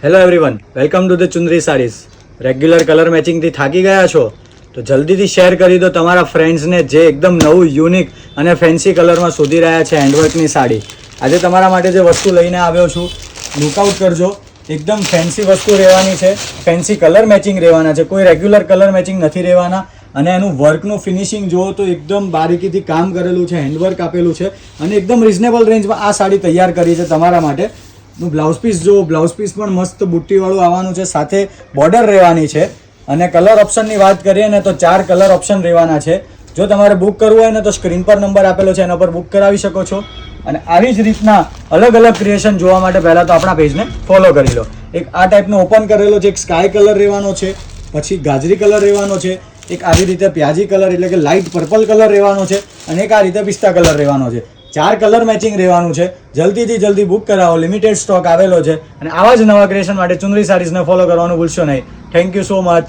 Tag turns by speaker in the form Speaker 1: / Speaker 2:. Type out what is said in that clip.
Speaker 1: Hello everyone, welcome to the chundri saris. Regular colour મેચિંગથી થાકી ગયા છો તો જલ્દીથી શેર કરી દો તમારા ફ્રેન્ડ્સને જે એકદમ નવું યુનિક અને ફેન્સી કલરમાં શોધી રહ્યા છે હેન્ડવર્કની સાડી. આજે તમારા માટે જે વસ્તુ લઈને આવ્યો છું, લુકઆઉટ કરજો. એકદમ ફેન્સી વસ્તુ રહેવાની છે, ફેન્સી કલર મેચિંગ રહેવાના છે, કોઈ રેગ્યુલર કલર મેચિંગ નથી રહેવાના. અને એનું વર્કનું ફિનિશિંગ જુઓ તો એકદમ બારીકીથી કામ કરેલું છે, હેન્ડવર્ક આપેલું છે અને એકદમ રિઝનેબલ રેન્જમાં આ સાડી તૈયાર કરી છે તમારા માટે. નું બ્લાઉઝ પીસ જુઓ, બ્લાઉઝ પીસ પણ મસ્ત બુટ્ટીવાળું આવવાનું છે, સાથે બોર્ડર રહેવાની છે. અને કલર ઓપ્શનની વાત કરીએ ને તો 4 કલર ઓપ્શન રહેવાના છે. જો તમારે બુક કરવું હોય ને તો સ્ક્રીન પર નંબર આપેલો છે, એના પર બુક કરાવી શકો છો. અને આવી જ રીતના અલગ અલગ ક્રિએશન જોવા માટે પહેલાં તો આપણા પેજને ફોલો કરી લો. એક આ ટાઈપનો ઓપન કરેલો છે, એક સ્કાય કલર રહેવાનો છે, પછી ગાજરી કલર રહેવાનો છે, એક આવી રીતે પ્યાજી કલર એટલે કે લાઇટ પર્પલ કલર રહેવાનો છે અને એક આ રીતે પિસ્તા કલર રહેવાનો છે. 4 કલર મેચિંગ રહેવાનું છે. જલ્દીથી જલ્દી બુક કરાવો, લિમિટેડ સ્ટોક આવેલો છે. અને આવા જ નવા ક્રિએશન માટે ચુંદરી સાડીઝને ફોલો કરવાનું ભૂલશો નહીં. Thank you so much.